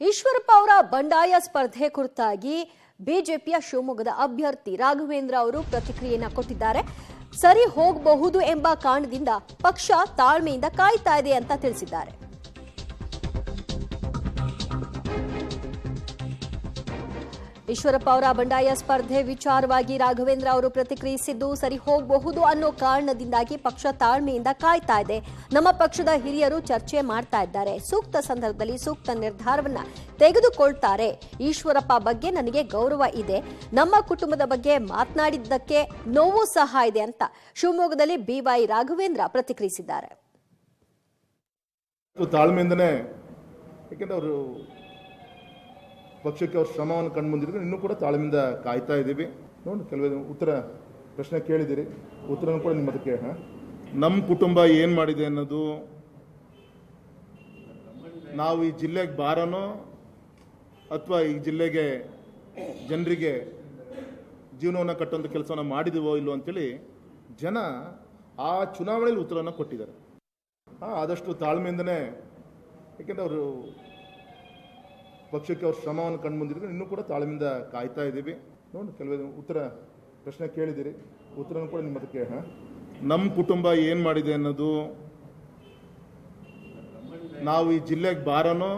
ಈಶ್ವರಪ್ಪ ಅವರ ಬಂಡಾಯ ಸ್ಪರ್ಧೆ ಕುರಿತಾಗಿ ಬಿಜೆಪಿಯ ಶಿವಮೊಗ್ಗದ ಅಭ್ಯರ್ಥಿ ರಾಘವೇಂದ್ರ ಅವರು ಪ್ರತಿಕ್ರಿಯೆಯನ್ನು ಕೊಟ್ಟಿದ್ದಾರೆ. ಸರಿ ಹೋಗಬಹುದು ಎಂಬ ಕಾರಣದಿಂದ ಪಕ್ಷ ತಾಳ್ಮೆಯಿಂದ ಕಾಯ್ತಾ ಇದೆ ಅಂತ ತಿಳಿಸಿದ್ದಾರೆ. ಈಶ್ವರಪ್ಪ ಅವರ ಬಂಡಾಯ ಸ್ಪರ್ಧೆ ವಿಚಾರವಾಗಿ ರಾಘವೇಂದ್ರ ಅವರು ಪ್ರತಿಕ್ರಿಯಿಸಿದ್ದು, ಸರಿ ಹೋಗಬಹುದು ಅನ್ನೋ ಕಾರಣದಿಂದಾಗಿ ಪಕ್ಷ ತಾಳ್ಮೆಯಿಂದ ಕಾಯ್ತಾ ಇದೆ. ನಮ್ಮ ಪಕ್ಷದ ಹಿರಿಯರು ಚರ್ಚೆ ಮಾಡ್ತಾ ಇದ್ದಾರೆ. ಸೂಕ್ತ ಸಂದರ್ಭದಲ್ಲಿ ಸೂಕ್ತ ನಿರ್ಧಾರವನ್ನ ತೆಗೆದುಕೊಳ್ತಾರೆ. ಈಶ್ವರಪ್ಪ ಬಗ್ಗೆ ನನಗೆ ಗೌರವ ಇದೆ. ನಮ್ಮ ಕುಟುಂಬದ ಬಗ್ಗೆ ಮಾತನಾಡಿದ್ದಕ್ಕೆ ನೋವು ಸಹ ಇದೆ ಅಂತ ಶಿವಮೊಗ್ಗದಲ್ಲಿ ಬಿವೈ ರಾಘವೇಂದ್ರ ಪ್ರತಿಕ್ರಿಯಿಸಿದ್ದಾರೆ. ತಾಳ್ಮೆಯಿಂದನೇ, ಯಾಕೆಂದ್ರೆ ಅವರು ಪಕ್ಷಕ್ಕೆ ಅವ್ರ ಶ್ರಮವನ್ನು ಕಂಡು ಬಂದಿದ್ರು. ಇನ್ನೂ ಕೂಡ ತಾಳ್ಮೆಯಿಂದ ಕಾಯ್ತಾ ಇದ್ದೀವಿ. ನೋಡಿ, ಕೆಲವು ಪ್ರಶ್ನೆ ಕೇಳಿದಿರಿ, ಉತ್ತರನೂ ಕೂಡ ನಿಮ್ಮ ಅದಕ್ಕೆ ನಮ್ಮ ಕುಟುಂಬ ಏನು ಮಾಡಿದೆ ಅನ್ನೋದು, ನಾವು ಈ ಜಿಲ್ಲೆಗೆ ಬಾರನೋ ಅಥವಾ ಈ ಜಿಲ್ಲೆಗೆ ಜನರಿಗೆ ಜೀವನವನ್ನು ಕಟ್ಟುವಂಥ ಕೆಲಸವನ್ನು ಮಾಡಿದೀವೋ ಇಲ್ಲೋ ಅಂತೇಳಿ ಜನ ಆ ಚುನಾವಣೆಯಲ್ಲಿ ಉತ್ತರವನ್ನು ಕೊಟ್ಟಿದ್ದಾರೆ. ಆದಷ್ಟು ತಾಳ್ಮೆಯಿಂದನೇ, ಯಾಕೆಂದ್ರೆ ಅವರು ಪಕ್ಷಕ್ಕೆ ಅವ್ರ ಶ್ರಮವನ್ನು ಕಂಡು ಬಂದಿದ್ರು. ಇನ್ನೂ ಕೂಡ ತಾಳ್ಮೆಯಿಂದ ಕಾಯ್ತಾ ಇದ್ದೀವಿ. ನೋಡಿ, ಕೆಲವು ಪ್ರಶ್ನೆ ಕೇಳಿದಿರಿ, ಉತ್ತರನೂ ಕೂಡ ನಿಮ್ಮ ಅದಕ್ಕೆ ನಮ್ಮ ಕುಟುಂಬ ಏನು ಮಾಡಿದೆ ಅನ್ನೋದು, ನಾವು ಈ ಜಿಲ್ಲೆಗೆ ಬಾರನೋ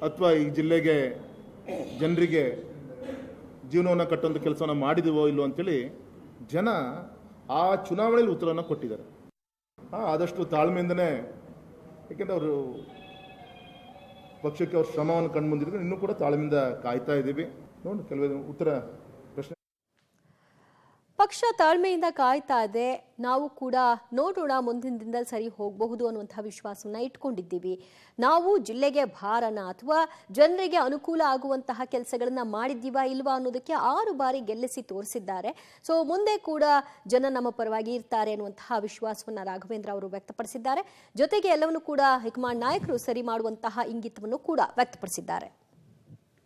ಅಥವಾ ಈ ಜಿಲ್ಲೆಗೆ ಜನರಿಗೆ ಜೀವನವನ್ನು ಕಟ್ಟುವಂಥ ಕೆಲಸವನ್ನು ಮಾಡಿದೀವೋ ಇಲ್ಲೋ ಅಂತೇಳಿ ಜನ ಆ ಚುನಾವಣೆಯಲ್ಲಿ ಉತ್ತರವನ್ನು ಕೊಟ್ಟಿದ್ದಾರೆ. ಆದಷ್ಟು ತಾಳ್ಮೆಯಿಂದನೇ, ಯಾಕೆಂದ್ರೆ ಅವರು ಪಕ್ಷಕ್ಕೆ ಅವ್ರ ಶ್ರಮವನ್ನು ಕಂಡು ಬಂದಿದ್ರು. ಇನ್ನೂ ಕೂಡ ತಾಳ್ಮೆಯಿಂದ ಕಾಯ್ತಾ ಇದ್ದೀವಿ. ನೋಡಿ, ಕೆಲವು ಪ್ರಶ್ನೆ. ಪಕ್ಷ ತಾಳ್ಮೆಯಿಂದ ಕಾಯ್ತಾ ಇದೆ. ನಾವು ಕೂಡ ನೋಡೋಣ, ಮುಂದಿನ ದಿನದಲ್ಲಿ ಸರಿ ಹೋಗಬಹುದು ಅನ್ನುವಂತಹ ವಿಶ್ವಾಸವನ್ನ ಇಟ್ಕೊಂಡಿದ್ದೀವಿ. ನಾವು ಜಿಲ್ಲೆಗೆ ಭಾರನ ಅಥವಾ ಜನರಿಗೆ ಅನುಕೂಲ ಆಗುವಂತಹ ಕೆಲಸಗಳನ್ನ ಮಾಡಿದ್ದೀವಾ ಇಲ್ವಾ ಅನ್ನೋದಕ್ಕೆ 6 ಬಾರಿ ಗೆಲ್ಲಿಸಿ ತೋರಿಸಿದ್ದಾರೆ. ಸೊ ಮುಂದೆ ಕೂಡ ಜನ ನಮ್ಮ ಪರವಾಗಿ ಇರ್ತಾರೆ ಅನ್ನುವಂತಹ ವಿಶ್ವಾಸವನ್ನ ರಾಘವೇಂದ್ರ ಅವರು ವ್ಯಕ್ತಪಡಿಸಿದ್ದಾರೆ. ಜೊತೆಗೆ ಎಲ್ಲವನ್ನೂ ಕೂಡ ಹೈಕಮಾಂಡ್ ನಾಯಕರು ಸರಿ ಮಾಡುವಂತಹ ಇಂಗಿತವನ್ನು ಕೂಡ ವ್ಯಕ್ತಪಡಿಸಿದ್ದಾರೆ.